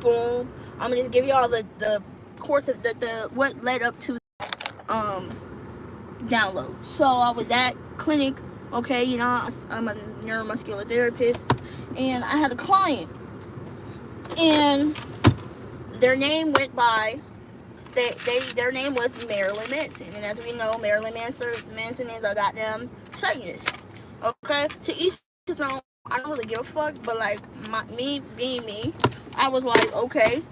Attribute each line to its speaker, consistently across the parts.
Speaker 1: boom. I'm gonna just give y'all the course of the what led up to this download. So I was at clinic, okay, you know, I'm a neuromuscular therapist, and I had a client, and their name went by, their name was Marilyn Manson, and as we know, Marilyn Manson is a goddamn Satanist. Okay, to each his own. I don't really give a fuck, but like me being me, I was like, okay.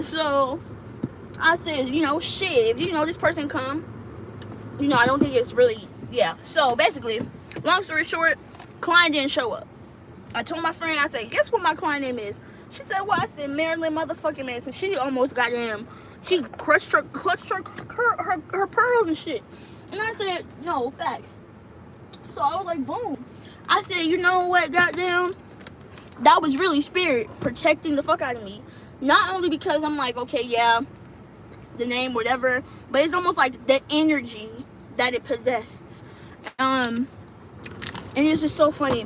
Speaker 1: So I said, you know, shit, if you know this person come, you know, I don't think it's really, yeah. So basically, long story short, client didn't show up. I told my friend, I said, guess what my client name is? She said, what? I said, Marilyn motherfucking Manson. She almost goddamn, she clutched her pearls and shit. And I said, no, facts. So I was like, boom. I said, you know what, goddamn, that was really spirit protecting the fuck out of me. Not only because I'm like, okay, yeah, the name, whatever, but it's almost like the energy that it possessed. And it's just so funny.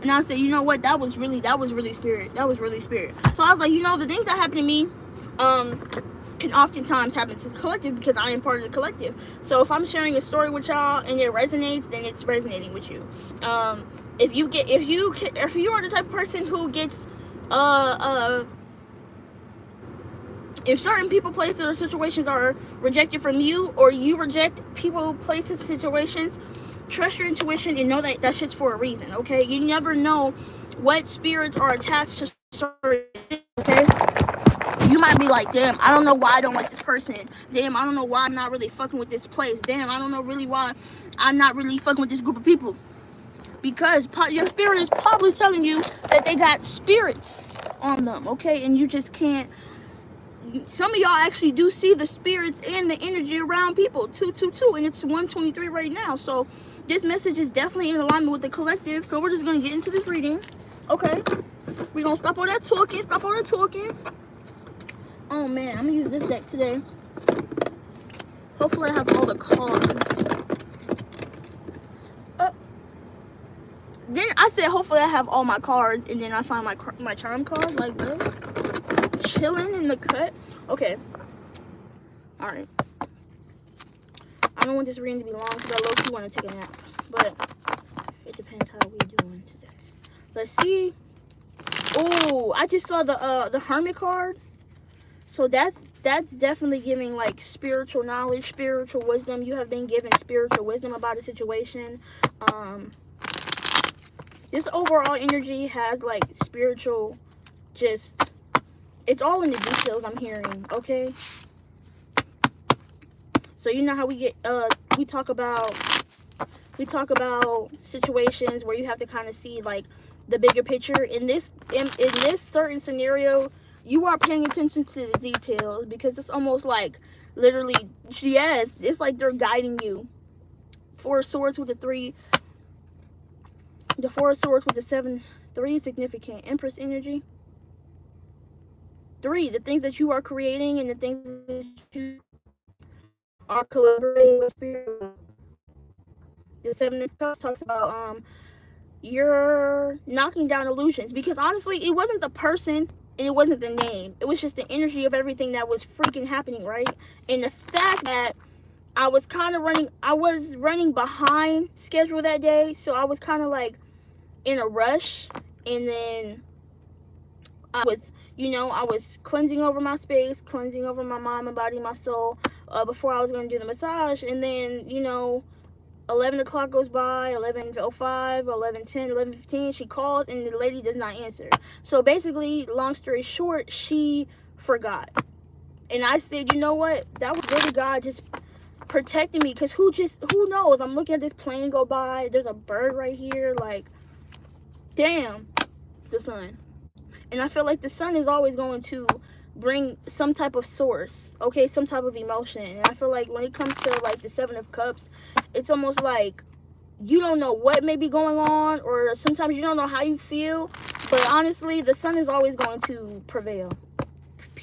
Speaker 1: And I said, you know what, that was really spirit. That was really spirit. So I was like, you know, the things that happen to me can oftentimes happen to the collective because I am part of the collective. So if I'm sharing a story with y'all and it resonates, then it's resonating with you. If you are the type of person who gets if certain people, places, or situations are rejected from you, or you reject people, places, situations, trust your intuition and know that that shit's for a reason, okay? You never know what spirits are attached to certain things, okay? You might be like, damn, I don't know why I don't like this person. Damn, I don't know why I'm not really fucking with this place. Damn, I don't know really why I'm not really fucking with this group of people. Because your spirit is probably telling you that they got spirits on them, okay? And you just can't. Some of y'all actually do see the spirits and the energy around people. 222, and it's 123 right now. So this message is definitely in alignment with the collective. So we're just gonna get into this reading. Okay, we're gonna stop all that talking. Oh man, I'm gonna use this deck today. Hopefully I have all the cards. Then I said hopefully I have all my cards, and then I find my charm cards. Like what? Chilling in the cut. Okay. All right. I don't want this reading to be long because I low-key want to take a nap, but it depends how we doing today. Let's see. Oh, I just saw the Hermit card. So that's definitely giving like spiritual knowledge, spiritual wisdom. You have been given spiritual wisdom about a situation. This overall energy has like spiritual, just, it's all in the details I'm hearing, okay? So you know how we get, we talk about situations where you have to kind of see like the bigger picture. In this certain scenario, you are paying attention to the details because it's almost like literally, yes, it's like they're guiding you. Four of Swords with the 3, the 4 of Swords with the 7, 3 significant. Empress energy. 3, the things that you are creating and the things that you are collaborating with spirit. The 7 of Cups talks about you're knocking down illusions, because honestly it wasn't the person and it wasn't the name, it was just the energy of everything that was freaking happening, right? And the fact that I was running behind schedule that day, so I was kind of like in a rush, and then I was cleansing over my space, cleansing over my mind, my body, my soul, before I was going to do the massage. And then 11 o'clock goes by, 11:05, 11:10, 11:15, she calls and the lady does not answer. So basically, long story short, she forgot. And I said, you know what, that was really God just protecting me, because who knows? I'm looking at this plane go by, there's a bird right here, like, damn, the sun. And I feel like the sun is always going to bring some type of source, okay, some type of emotion. And I feel like when it comes to like the 7 of Cups, it's almost like you don't know what may be going on, or sometimes you don't know how you feel, but honestly the sun is always going to prevail,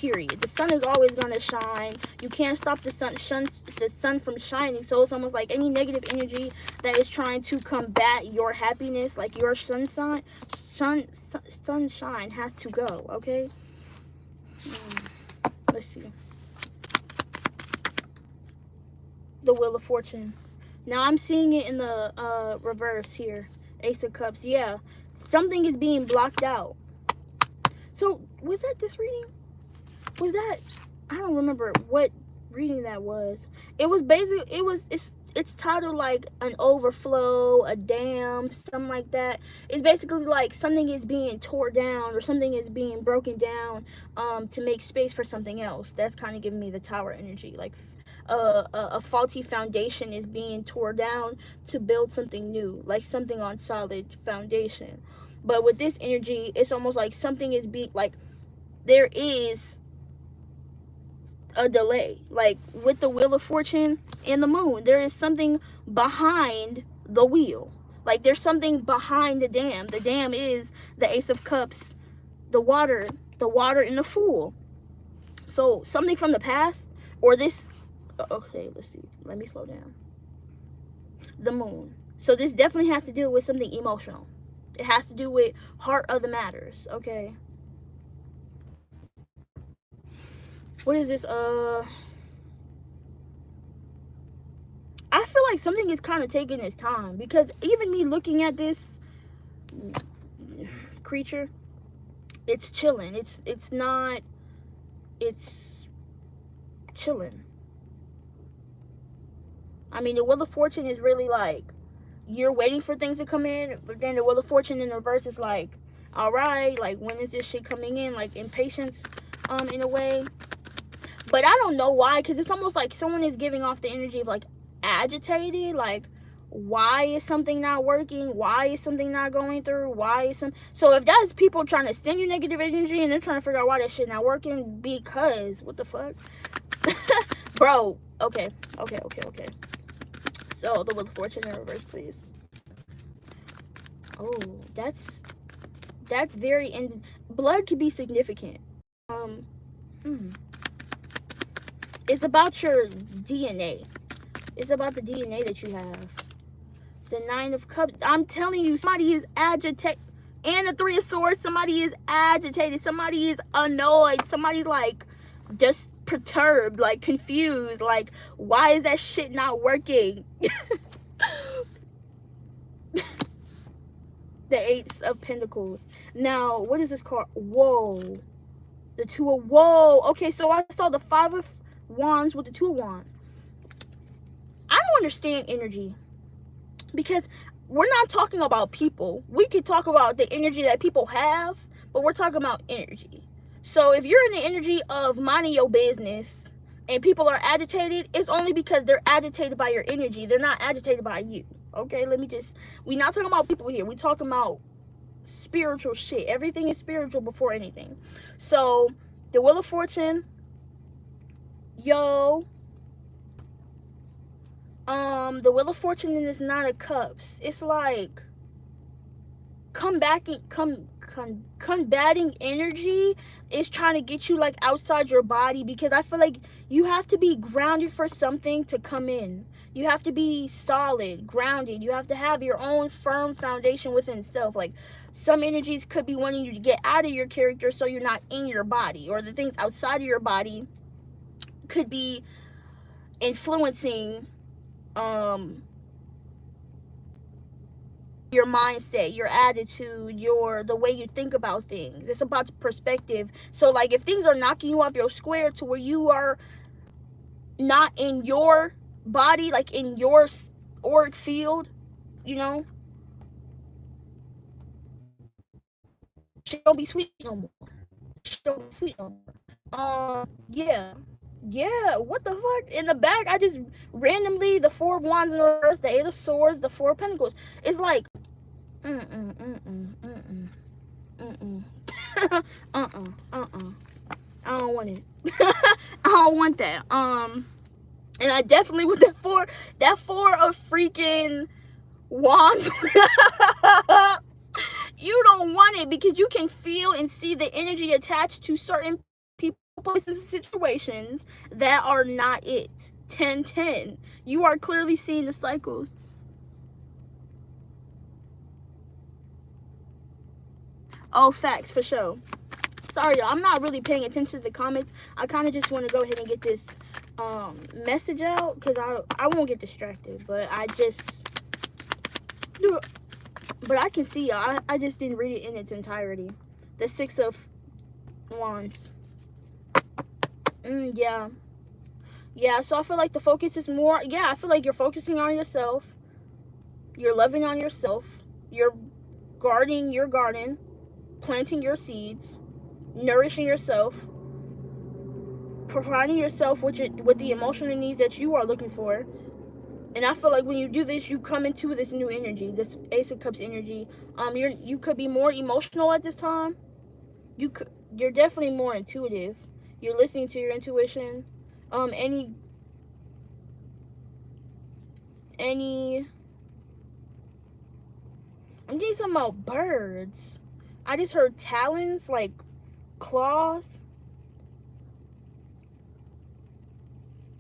Speaker 1: period. The sun is always going to shine. You can't stop the sun from shining. So it's almost like any negative energy that is trying to combat your happiness, like your sunshine has to go, okay? Let's see. The Wheel of Fortune. Now I'm seeing it in the reverse here. Ace of Cups. Yeah. Something is being blocked out. So, was that this reading? Was that, I don't remember what reading that was. It was basically, it's titled like an overflow, a dam, something like that. It's basically like something is being torn down or something is being broken down to make space for something else. That's kind of giving me the Tower energy. Like a faulty foundation is being torn down to build something new, like something on solid foundation. But with this energy, it's almost like something is being, like, there is a delay. Like with the Wheel of Fortune and the Moon, there is something behind the wheel. Like there's something behind the dam. The dam is the Ace of Cups, the water in the Fool. So something from the past, or this, okay, let's see. Let me slow down. The Moon. So this definitely has to do with something emotional. It has to do with heart of the matters, okay? What is this? I feel like something is kind of taking its time, because even me looking at this creature, it's chilling. It's chilling. I mean, the Wheel of Fortune is really like, you're waiting for things to come in, but then the Wheel of Fortune in reverse is like, all right, like, when is this shit coming in? Like, impatience, in a way. But I don't know why, because it's almost like someone is giving off the energy of, like, agitated. Like, why is something not working? Why is something not going through? Why is some... So if that's people trying to send you negative energy and they're trying to figure out why that shit not working, because, what the fuck? Bro, okay. So, the Wheel of Fortune in reverse, please. Oh, that's very... blood could be significant. It's about your DNA. It's about the DNA that you have. The Nine of Cups. I'm telling you, somebody is agitated. And the Three of Swords, somebody is agitated. Somebody is annoyed. Somebody's like just perturbed, like confused. Like, why is that shit not working? The Eight of Pentacles. Now, what is this card? Whoa. The Two of... Whoa. Okay, so I saw the Five of Wands with the Two of Wands. I don't understand energy, because we're not talking about people. We could talk about the energy that people have, but we're talking about energy. So if you're in the energy of minding your business and people are agitated, it's only because they're agitated by your energy. They're not agitated by you. Okay, we're not talking about people here. We're talking about spiritual shit. Everything is spiritual before anything. So the Wheel of Fortune, yo, the Wheel of Fortune in this Nine of Cups, it's like combating energy is trying to get you like outside your body, because I feel like you have to be grounded for something to come in. You have to be solid, grounded. You have to have your own firm foundation within self. Like, some energies could be wanting you to get out of your character so you're not in your body, or the things outside of your body could be influencing your mindset, your attitude, the way you think about things. It's about perspective. So like, if things are knocking you off your square to where you are not in your body, like in your auric field, you know, shit don't be sweet no more. Shit don't be sweet no more. Yeah, what the fuck? In the back, I just randomly, the Four of Wands in reverse, the Eight of Swords, the Four of Pentacles. It's like, I don't want it. I don't want that. And I definitely with that four of freaking wands. You don't want it, because you can feel and see the energy attached to certain people places and situations that are not it. 10-10. You are clearly seeing the cycles. Oh, facts for sure. Sorry, y'all. I'm not really paying attention to the comments. I kind of just want to go ahead and get this message out because I won't get distracted. But I can see y'all. I just didn't read it in its entirety. The Six of Wands. Yeah. Yeah, so I feel like the focus is more, yeah, I feel like you're focusing on yourself. You're loving on yourself. You're guarding your garden, planting your seeds, nourishing yourself, providing yourself with the emotional needs that you are looking for. And I feel like when you do this, you come into this new energy, this Ace of Cups energy. You could be more emotional at this time. You're definitely more intuitive. You're listening to your intuition. Any I'm getting something about birds. I just heard talons, like claws.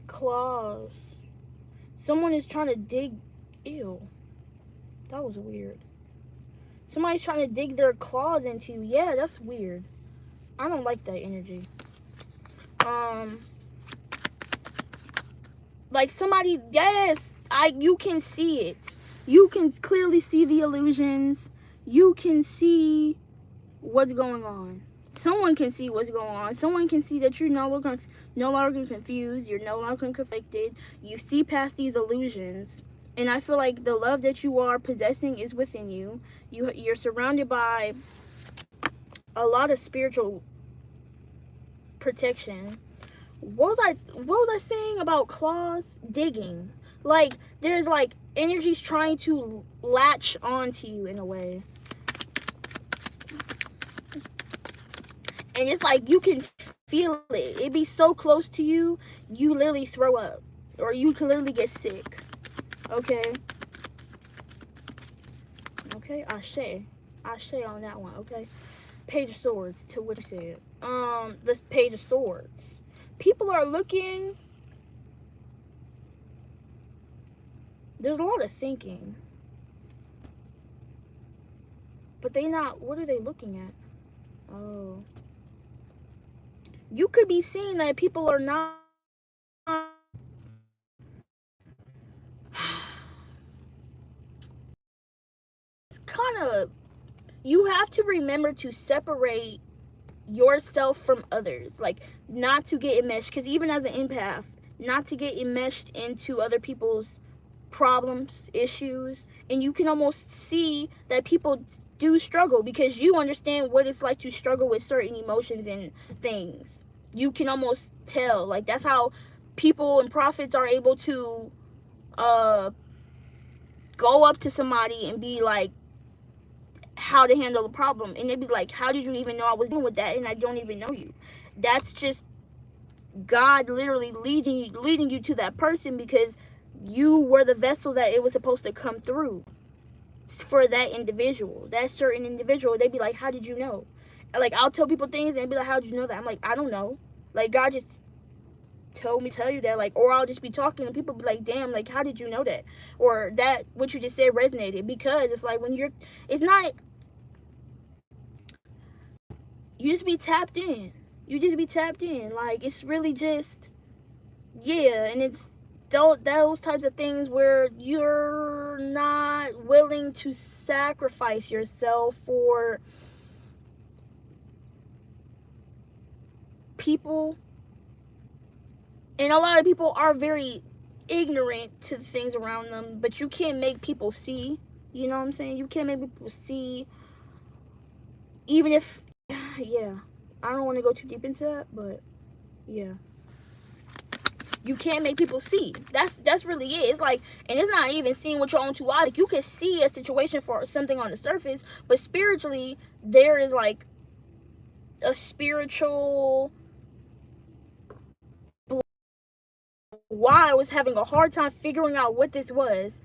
Speaker 1: Claws. Someone is trying to dig. Ew. That was weird. Somebody's trying to dig their claws into you. Yeah, that's weird. I don't like that energy. Like somebody, yes, you can see it. You can clearly see the illusions. You can see what's going on. Someone can see what's going on. Someone can see that you're no longer confused. You're no longer conflicted. You see past these illusions. And I feel like the love that you are possessing is within you. You're surrounded by a lot of spiritual protection. What was I saying about claws? Digging. Like, there's like energies trying to latch onto you in a way. And it's like you can feel it. It be so close to you, you literally throw up. Or you can literally get sick. Okay? Okay? Ashe on that one, okay? Page of Swords, to what you said. This Page of Swords. People are looking. There's a lot of thinking. But they not, what are they looking at? Oh. You could be seeing that people are not. It's kind of, you have to remember to separate yourself from others, like not to get enmeshed, because even as an empath, not to get enmeshed into other people's problems, issues. And you can almost see that people do struggle because you understand what it's like to struggle with certain emotions and things. You can almost tell, like that's how people and prophets are able to go up to somebody and be like, how to handle the problem, and they'd be like, how did you even know I was dealing with that and I don't even know you? That's just God literally leading you to that person, because you were the vessel that it was supposed to come through for that individual, that certain individual. They'd be like, how did you know? Like, I'll tell people things and they'd be like, how did you know that? I'm like, I don't know. Like, God just told me to tell you that. Like, or I'll just be talking and people be like, damn, like, how did you know that? Or that what you just said resonated. Because it's like, when you're, it's not, you just be tapped in. You just be tapped in. Like, it's really just, yeah. And it's those types of things where you're not willing to sacrifice yourself for people. And a lot of people are very ignorant to the things around them, but you can't make people see. You know what I'm saying? You can't make people see, even if, yeah, I don't want to go too deep into that, but yeah, you can't make people see. That's really it. It's like, and it's not even seeing with your own two eyes. Like, you can see a situation for something on the surface, but spiritually there is like a spiritual, why I was having a hard time figuring out what this was.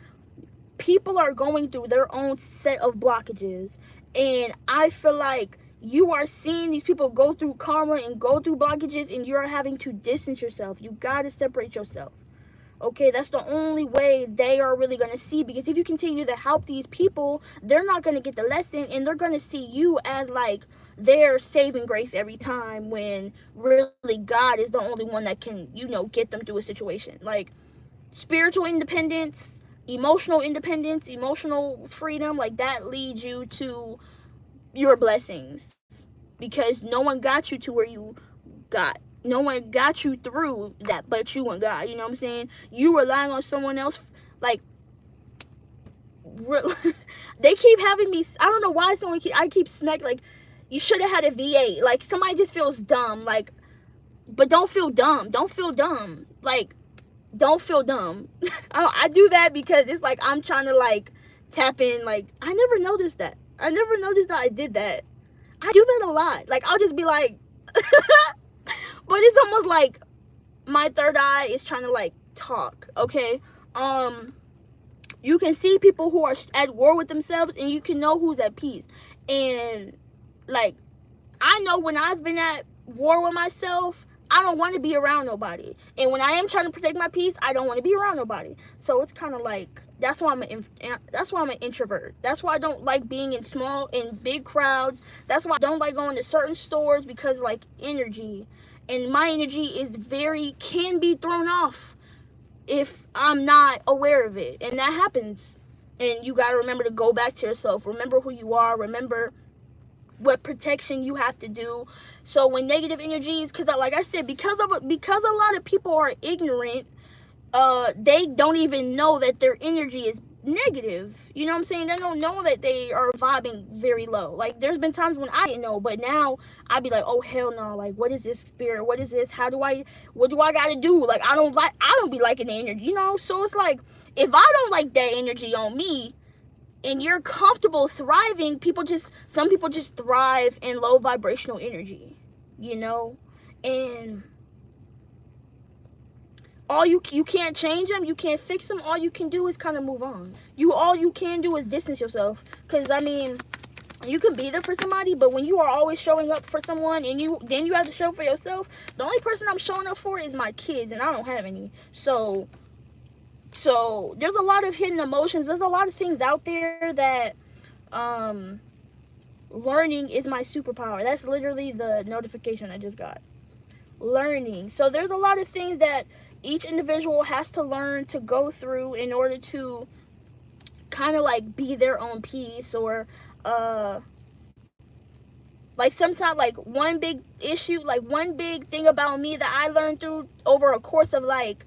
Speaker 1: People are going through their own set of blockages, and I feel like you are seeing these people go through karma and go through blockages, and you're having to distance yourself. You got to separate yourself. Okay, that's the only way they are really going to see, because if you continue to help these people, they're not going to get the lesson, and they're going to see you as like their saving grace every time, when really God is the only one that can, you know, get them through a situation. Like, spiritual independence, emotional freedom, like that leads you to your blessings, because no one got you to where you got. No one got you through that but you and God. You know what I'm saying? You relying on someone else, like, they keep having me, I don't know why I keep smack, like, you should have had a VA. Like, somebody just feels dumb, like, but don't feel dumb. Don't feel dumb. Like, don't feel dumb. I do that because it's like I'm trying to, like, tap in. Like, I never noticed that I did that. I do that a lot. Like, I'll just be like, but it's almost like my third eye is trying to, like, talk. Okay, you can see people who are at war with themselves, and you can know who's at peace. And, like, I know when I've been at war with myself, I don't want to be around nobody. And when I am trying to protect my peace, I don't want to be around nobody. So it's kind of like, that's why I'm an introvert. That's why I don't like being in big crowds. That's why I don't like going to certain stores, because, like, energy, and my energy is can be thrown off if I'm not aware of it. And that happens. And you got to remember to go back to yourself. Remember who you are. Remember what protection you have to do. So when negative energies, because, like I said, because a lot of people are ignorant, they don't even know that their energy is negative. You know what I'm saying? They don't know that they are vibing very low. Like, there's been times when I didn't know, but now I'd be like, oh hell no, like, what is this spirit? What is this? What do I gotta do? Like, I don't be liking the energy, you know? So it's like, if I don't like that energy on me, and you're comfortable thriving, some people just thrive in low vibrational energy, you know? And you can't change them, you can't fix them. All you can do is kind of move on. All you can do is distance yourself, because, I mean, you can be there for somebody, but when you are always showing up for someone, and then you have to show for yourself. The only person I'm showing up for is my kids, and I don't have any. So there's a lot of hidden emotions. There's a lot of things out there that, learning is my superpower. That's literally the notification I just got. Learning. So there's a lot of things that each individual has to learn to go through in order to kind of, like, be their own peace. Or like, sometimes, like, one big issue, like, one big thing about me that I learned through over a course of, like,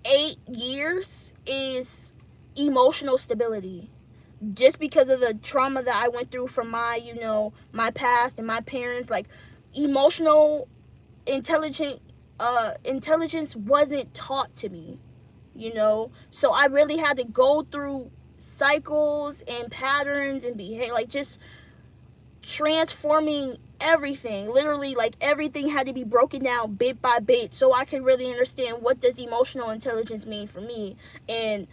Speaker 1: 8 years is emotional stability. Just because of the trauma that I went through from my past and my parents, like, emotional intelligence wasn't taught to me, you know? So I really had to go through cycles and patterns and behave, like, just transforming everything. Literally, like, everything had to be broken down bit by bit, so I could really understand what does emotional intelligence mean for me, and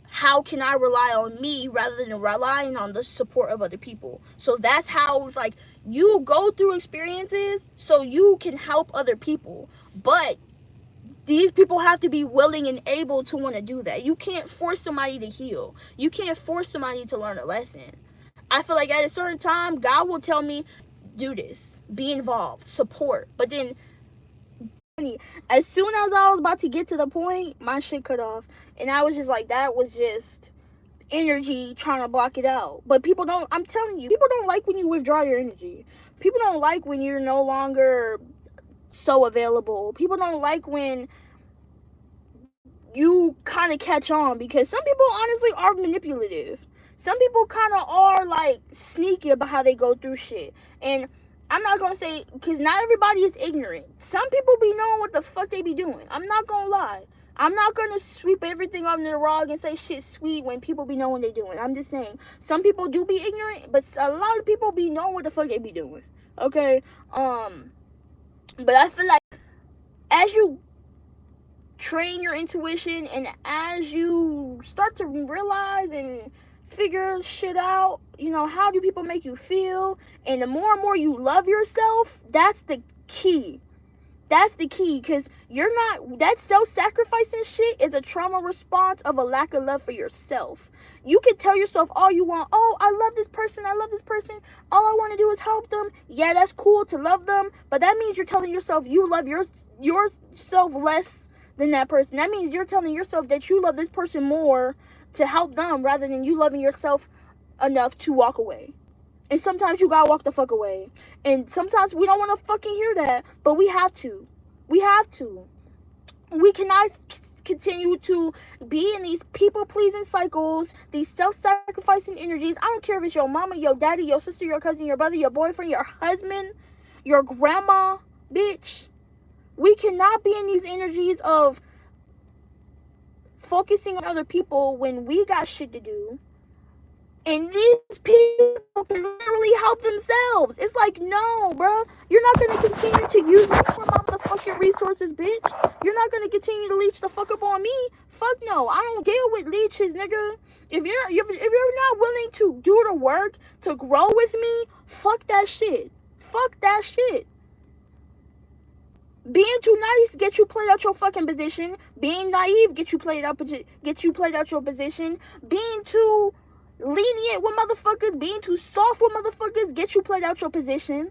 Speaker 1: how can I rely on me rather than relying on the support of other people. So that's how it's like, you go through experiences so you can help other people, but these people have to be willing and able to want to do that. You can't force somebody to heal. You can't force somebody to learn a lesson. I feel like at a certain time, God will tell me, do this, be involved, support. But then, as soon as I was about to get to the point, my shit cut off. And I was just like, that was just energy trying to block it out. But I'm telling you, people don't like when you withdraw your energy. People don't like when you're no longer so available. People don't like when you kind of catch on, because some people honestly are manipulative. Some people kind of are, like, sneaky about how they go through shit. And I'm not gonna say, because not everybody is ignorant. Some people be knowing what the fuck they be doing. I'm not gonna lie. I'm not gonna sweep everything under the rug and say shit sweet when people be knowing what they doing. I'm just saying, some people do be ignorant, but a lot of people be knowing what the fuck they be doing. Okay? But I feel like as you train your intuition, and as you start to realize and figure shit out. You know, how do people make you feel? And the more and more you love yourself, that's the key. That's the key, because you're not, that self-sacrificing shit is a trauma response of a lack of love for yourself. You can tell yourself all you want. Oh, I love this person. I love this person. All I want to do is help them. Yeah, that's cool to love them. But that means you're telling yourself you love yourself less than that person. That means you're telling yourself that you love this person more to help them rather than you loving yourself enough to walk away. And sometimes you gotta walk the fuck away. And sometimes we don't want to fucking hear that. But we have to. We have to. We cannot continue to be in these people-pleasing cycles, these self-sacrificing energies. I don't care if it's your mama, your daddy, your sister, your cousin, your brother, your boyfriend, your husband, your grandma, bitch. We cannot be in these energies of focusing on other people when we got shit to do. And these people can literally help themselves. It's like, no, bro. You're not going to continue to use me for my motherfucking resources, bitch. You're not going to continue to leech the fuck up on me. Fuck no. I don't deal with leeches, nigga. If you're not willing to do the work to grow with me, fuck that shit. Fuck that shit. Being too nice get you played out your fucking position. Being naive get you played out your position. Being too lenient with motherfuckers, being too soft with motherfuckers, get you played out your position.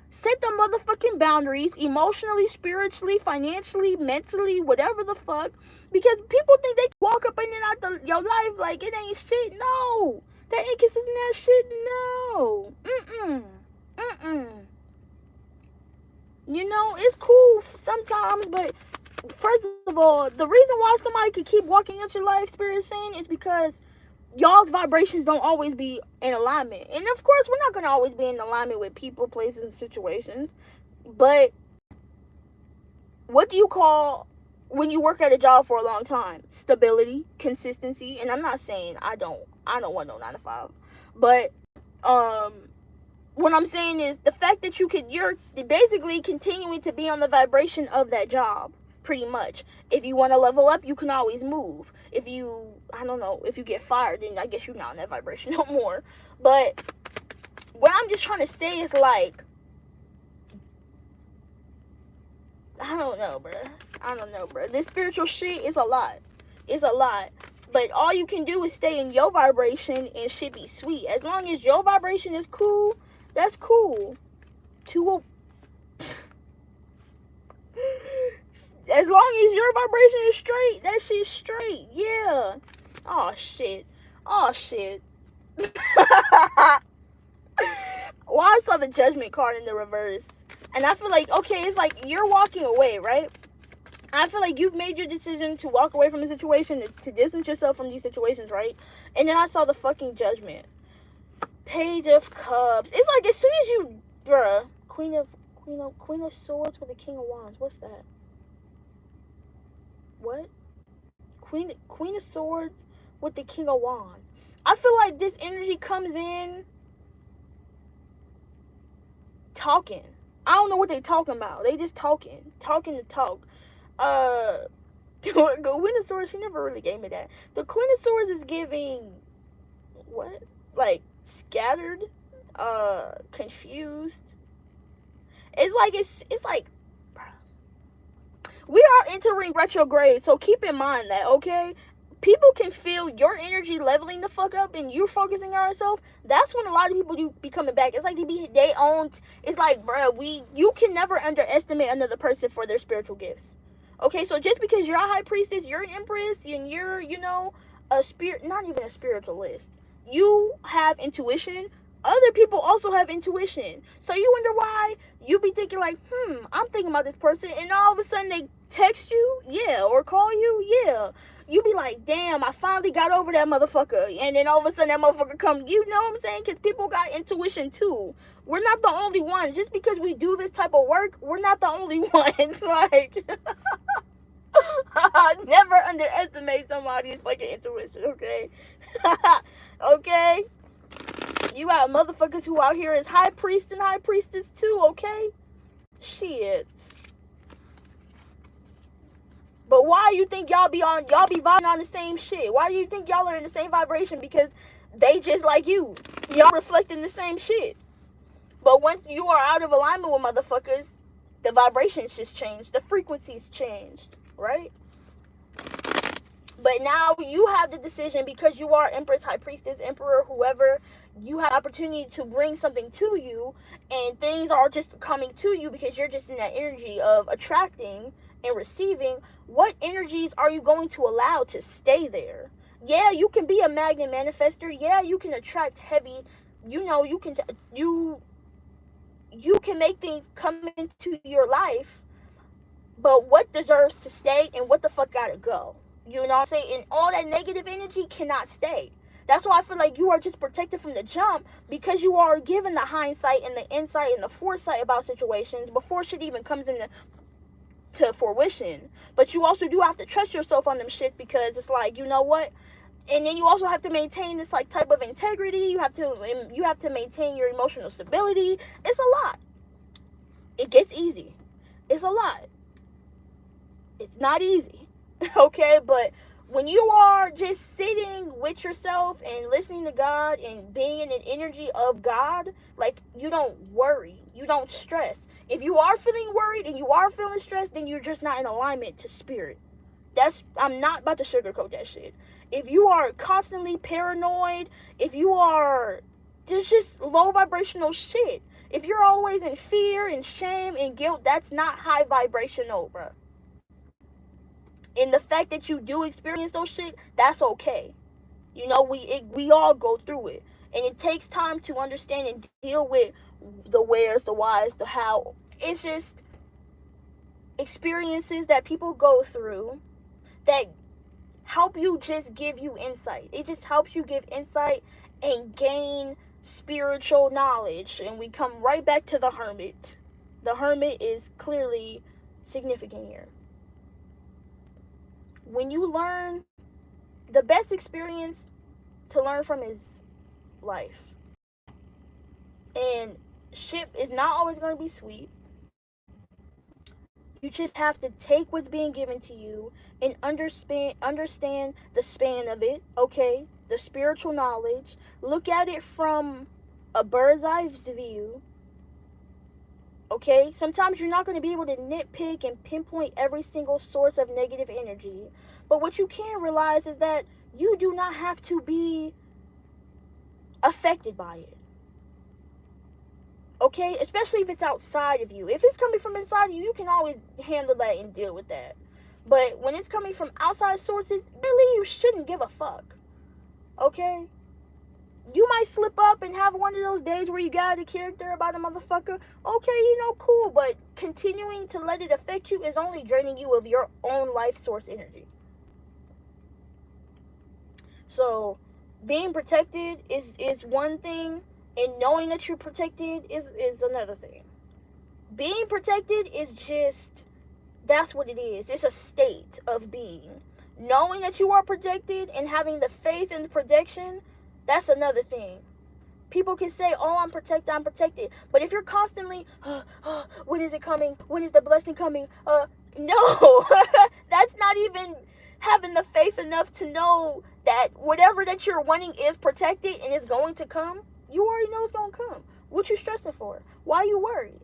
Speaker 1: Set the motherfucking boundaries, emotionally, spiritually, financially, mentally, whatever the fuck. Because people think they can walk up in and out your life like it ain't shit. No. That inconsistent ass shit, no. You know, it's cool sometimes, but first of all, the reason why somebody could keep walking out your life, Spirit is saying, is because y'all's vibrations don't always be in alignment. And of course, we're not going to always be in alignment with people, places, and situations. But what do you call when you work at a job for a long time? Stability, consistency. And I'm not saying I don't want no 9 to 5. But what I'm saying is the fact that you're basically continuing to be on the vibration of that job. Pretty much. If you want to level up, you can always move. If you get fired, then I guess you're not on that vibration no more. But what I'm just trying to say is like, I don't know, bruh. This spiritual shit is a lot. It's a lot. But all you can do is stay in your vibration and shit be sweet. As long as your vibration is cool, that's cool. As long as your vibration is straight, that shit's straight. Yeah. Oh, shit. Well, I saw the Judgment card in the reverse. And I feel like, okay, it's like you're walking away, right? I feel like you've made your decision to walk away from the situation, to distance yourself from these situations, right? And then I saw the fucking Judgment. Page of Cups. It's like as soon as you, bruh, Queen of Swords with the King of Wands. What's that? What? Queen of Swords with the King of Wands. I feel like this energy comes in talking. I don't know what they talking about. They just talking to talk. Queen of Swords, she never really gave me that. The Queen of Swords is giving what? Like scattered, confused. It's like we are entering retrograde, so keep in mind that, okay? People can feel your energy leveling the fuck up and you're focusing on yourself. That's when a lot of people do be coming back. It's like it's like, bruh, you can never underestimate another person for their spiritual gifts. Okay, so just because you're a high priestess, you're an empress, and you're, a spirit, not even a spiritualist. You have intuition. Other people also have intuition. So you wonder why you be thinking like, I'm thinking about this person, and all of a sudden they text you, yeah, or call you, yeah. You be like, damn, I finally got over that motherfucker. And then all of a sudden that motherfucker come, you know what I'm saying? Because people got intuition too. We're not the only ones. Just because we do this type of work, we're not the only ones. Like, never underestimate somebody's fucking intuition, okay? Okay? You got motherfuckers who out here is high priest and high priestess too, okay? Shit. But why you think y'all be vibing on the same shit? Why do you think y'all are in the same vibration? Because they just like you. Y'all reflecting the same shit. But once you are out of alignment with motherfuckers, the vibrations just changed. The frequencies changed, right? But now you have the decision, because you are Empress, High Priestess, Emperor, whoever. You have opportunity to bring something to you, and things are just coming to you because you're just in that energy of attracting and receiving. What energies are you going to allow to stay there? Yeah, you can be a magnet manifester. Yeah, you can attract heavy. You know, you can make things come into your life, but what deserves to stay and what the fuck gotta go? You know what I'm saying? And all that negative energy cannot stay. That's why I feel like you are just protected from the jump, because you are given the hindsight and the insight and the foresight about situations before shit even comes into fruition. But you also do have to trust yourself on them shit, because it's like, you know what? And then you also have to maintain this like type of integrity. You have to maintain your emotional stability. It's a lot. It gets easy. It's a lot. It's not easy. Okay, but when you are just sitting with yourself and listening to God and being in an energy of God, like, you don't worry, you don't stress. If you are feeling worried and you are feeling stressed, then you're just not in alignment to spirit. I'm not about to sugarcoat that shit. If you are constantly paranoid, if you are, there's just low vibrational shit. If you're always in fear and shame and guilt, that's not high vibrational, bruh. And the fact that you do experience those shit, that's okay. You know, we all go through it. And it takes time to understand and deal with the wheres, the whys, the how. It's just experiences that people go through that help you, just give you insight. It just helps you give insight and gain spiritual knowledge. And we come right back to the hermit. The hermit is clearly significant here. When you learn, the best experience to learn from is life. And shit is not always going to be sweet. You just have to take what's being given to you and understand the span of it, okay? The spiritual knowledge. Look at it from a bird's eye view, okay? Sometimes you're not going to be able to nitpick and pinpoint every single source of negative energy. But what you can realize is that you do not have to be affected by it. Okay? Especially if it's outside of you. If it's coming from inside of you, you can always handle that and deal with that. But when it's coming from outside sources, really, you shouldn't give a fuck. Okay? You might slip up and have one of those days where you got out of character about a motherfucker. Okay, you know, cool. But continuing to let it affect you is only draining you of your own life source energy. So, being protected is one thing, and knowing that you're protected is another thing. Being protected is just, that's what it is. It's a state of being. Knowing that you are protected and having the faith and the protection, that's another thing. People can say, oh, I'm protected. But if you're constantly, when is it coming? When is the blessing coming? No, that's not even having the faith enough to know that whatever that you're wanting is protected and is going to come. You already know it's going to come. What you stressing for? Why are you worried?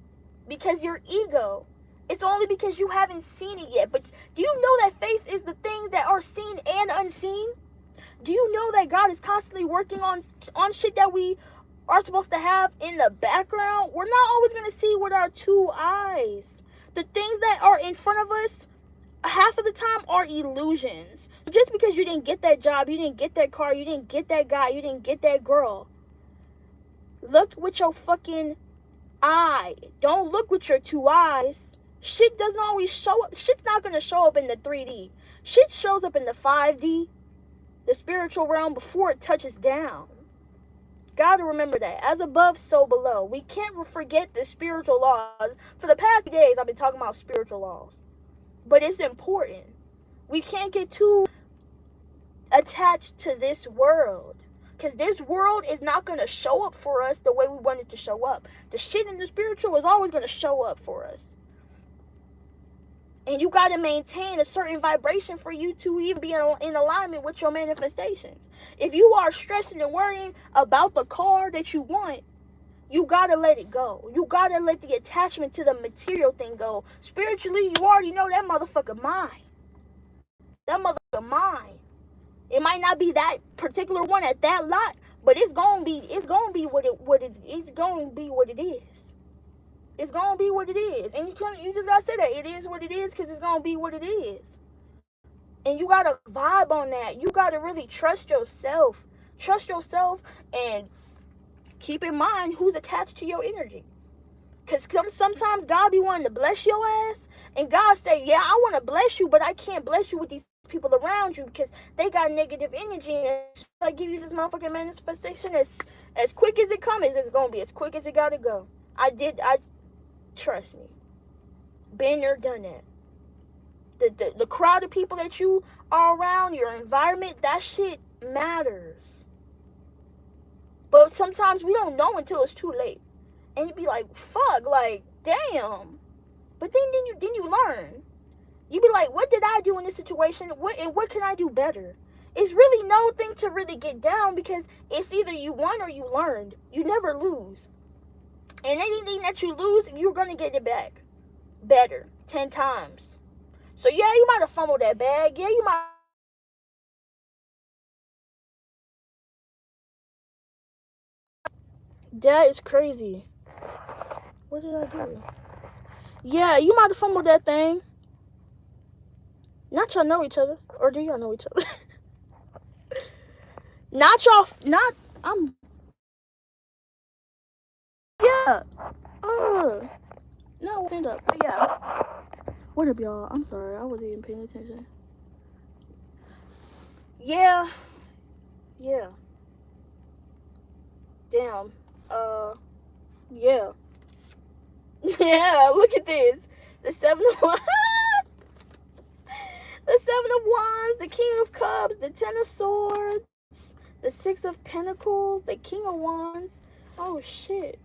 Speaker 1: Because your ego. It's only because you haven't seen it yet. But do you know that faith is the things that are seen and unseen? Do you know that God is constantly working on shit that we are supposed to have in the background? We're not always going to see with our two eyes. The things that are in front of us, half of the time, are illusions. Just because you didn't get that job, you didn't get that car, you didn't get that guy, you didn't get that girl. Look with your fucking eye. Don't look with your two eyes. Shit doesn't always show up. Shit's not going to show up in the 3D. Shit shows up in the 5D, the spiritual realm, before it touches down. Gotta remember that. As above, so below. We can't forget the spiritual laws. For the past few days, I've been talking about spiritual laws. But it's important. We can't get too attached to this world. Because this world is not going to show up for us the way we want it to show up. The shit in the spiritual is always going to show up for us. And you got to maintain a certain vibration for you to even be in alignment with your manifestations. If you are stressing and worrying about the car that you want, you got to let it go. You got to let the attachment to the material thing go. Spiritually, you already know that motherfucker mine. That motherfucker mine. It might not be that particular one at that lot, but it's gonna be what it is. It's gonna be what it is, and you just gotta say that it is what it is, because it's gonna be what it is. And you gotta vibe on that. You gotta really trust yourself, and keep in mind who's attached to your energy. Because sometimes God be wanting to bless your ass, and God say, yeah, I want to bless you, but I can't bless you with these people around you because they got negative energy, and I give you this motherfucking manifestation as quick as it comes. It's gonna be as quick as it gotta go. I trust me, been there, done that. The crowd of people that you are around, your environment, that shit matters. But sometimes we don't know until it's too late, and you be like, fuck, like, damn. But then you learn. You be like, what did I do in this situation? What can I do better? It's really no thing to really get down, because it's either you won or you learned. You never lose. And anything that you lose, you're going to get it back better 10 times. So yeah, you might have fumbled that bag. Yeah, you might. That is crazy. What did I do? Yeah, you might have fumbled that thing. Not y'all know each other. Or do y'all know each other? I'm. Yeah. No, stand up. But yeah. What up, y'all? I'm sorry. I wasn't even paying attention. Yeah. Yeah. Damn. Yeah. Yeah, look at this. The Seven of Wands. The Seven of Wands, the King of Cups, the Ten of Swords, the Six of Pentacles, the King of Wands. Oh, shit.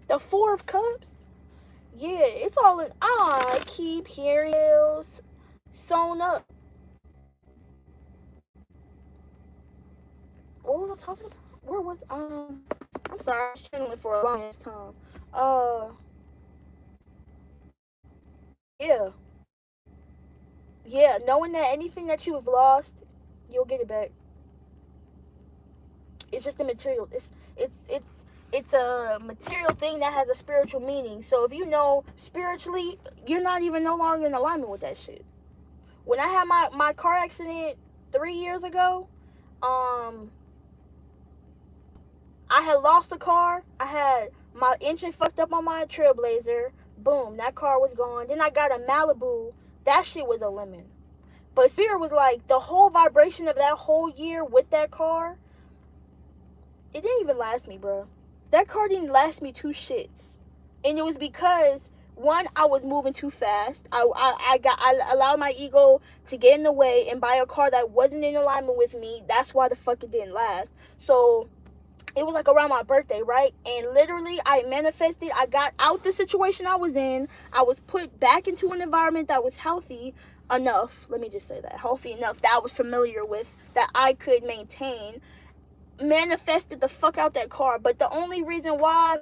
Speaker 1: The Four of Cups. Yeah, it's all in. I keep hearing hills sewn up. What was I talking about? Where was I'm sorry, I was channeling for a long ass time. Yeah. Yeah, knowing that anything that you have lost, you'll get it back. It's just a material. It's a material thing that has a spiritual meaning. So if you know spiritually, you're not even no longer in alignment with that shit. When I had my car accident 3 years ago, I had lost a car. I had my engine fucked up on my Trailblazer. Boom, that car was gone. Then I got a Malibu. That shit was a lemon. But Spirit was like, the whole vibration of that whole year with that car, it didn't even last me, bro. That car didn't last me 2 shits. And it was because, one, I was moving too fast. I allowed my ego to get in the way and buy a car that wasn't in alignment with me. That's why the fuck it didn't last. So it was like around my birthday, right? And literally I manifested. I got out the situation I was in. I was put back into an environment that was healthy enough. Let me just say that. Healthy enough that I was familiar with, that I could maintain. Manifested the fuck out that car. But the only reason why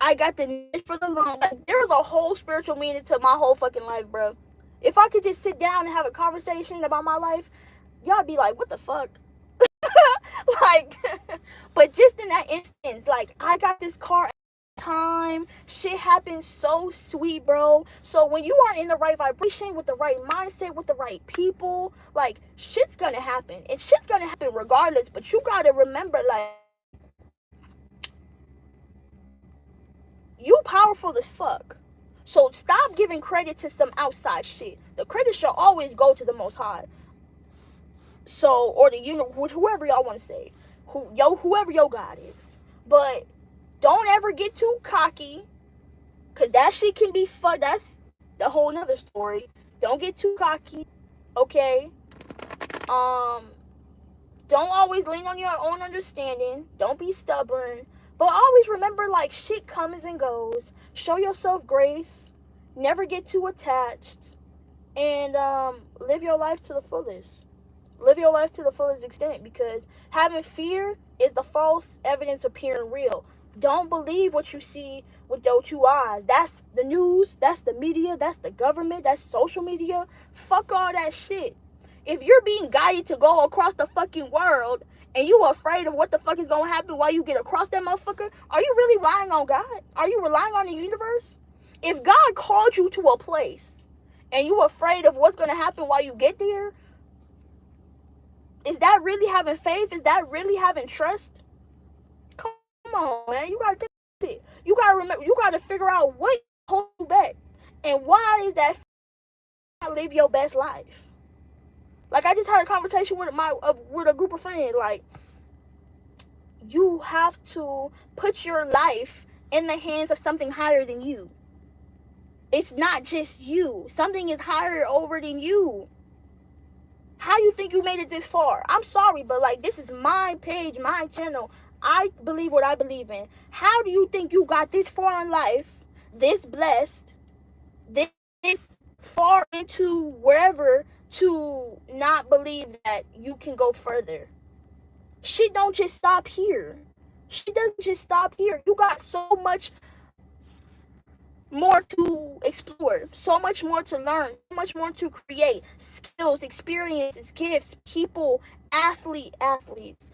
Speaker 1: I got the niche for the loan, like, there's a whole spiritual meaning to my whole fucking life, bro. If I could just sit down and have a conversation about my life, y'all be like, what the fuck? Like, but just in that instance, like, I got this car at the time. Shit happens so sweet, bro. So when you are in the right vibration, with the right mindset, with the right people, like, shit's gonna happen. And shit's gonna happen regardless. But you gotta remember, like, you powerful as fuck. So stop giving credit to some outside shit. The credit should always go to the Most High. So, or the universe, whoever y'all want to say, whoever your God is. But don't ever get too cocky, cause that shit can be fun. That's the whole nother story. Don't get too cocky, okay? Don't always lean on your own understanding. Don't be stubborn. But always remember, like, shit comes and goes. Show yourself grace. Never get too attached. And live your life to the fullest. Live your life to the fullest extent, because having fear is the false evidence appearing real. Don't believe what you see with your 2 eyes. That's the news, that's the media, that's the government, that's social media. Fuck all that shit. If you're being guided to go across the fucking world and you are afraid of what the fuck is going to happen while you get across that motherfucker, are you really relying on God? Are you relying on the universe? If God called you to a place and you're afraid of what's going to happen while you get there, is that really having faith? Is that really having trust? Come on, man. You got to think it. You got to remember, you got to figure out what holds you back. And why is that not live your best life? Like, I just had a conversation with with a group of friends. Like, you have to put your life in the hands of something higher than you. It's not just you. Something is higher over than you. How you think you made it this far? I'm sorry, but like, this is my page, my channel. I believe what I believe in. How do you think you got this far in life, this blessed, this far into wherever, to not believe that you can go further? Shit don't just stop here. She doesn't just stop here. You got so much more to explore, so much more to learn, so much more to create. Skills, experiences, gifts, people, athletes, accolades,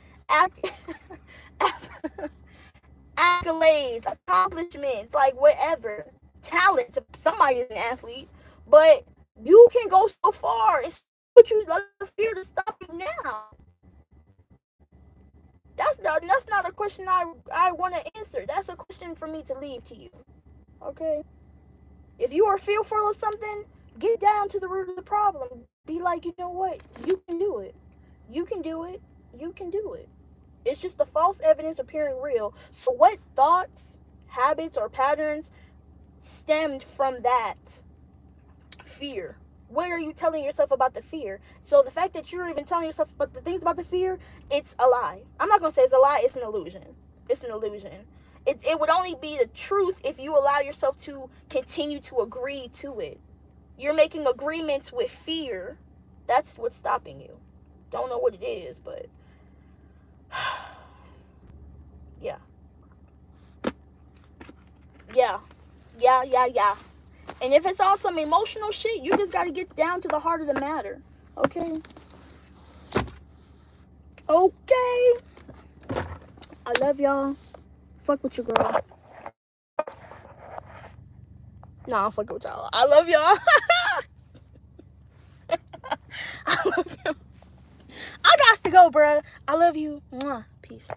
Speaker 1: accomplishments, like whatever. Talent. Somebody is an athlete, but you can go so far. It's what you let the fear to stop you now. That's not a question I want to answer. That's a question for me to leave to you. Okay? If you are fearful of something, get down to the root of the problem. Be like, you know what? You can do it. You can do it. You can do it. It's just the false evidence appearing real. So what thoughts, habits, or patterns stemmed from that fear? What are you telling yourself about the fear? So the fact that you're even telling yourself about the things about the fear, it's a lie. I'm not going to say it's a lie. It's an illusion. It's an illusion. It would only be the truth if you allow yourself to continue to agree to it. You're making agreements with fear. That's what's stopping you. Don't know what it is, but yeah. And if it's all some emotional shit, you just got to get down to the heart of the matter. Okay? Okay. I love y'all. Fuck with your girl. Nah, I'm fucking with y'all. I love y'all. I love you. I got to go, bruh. I love you. Mwah. Peace.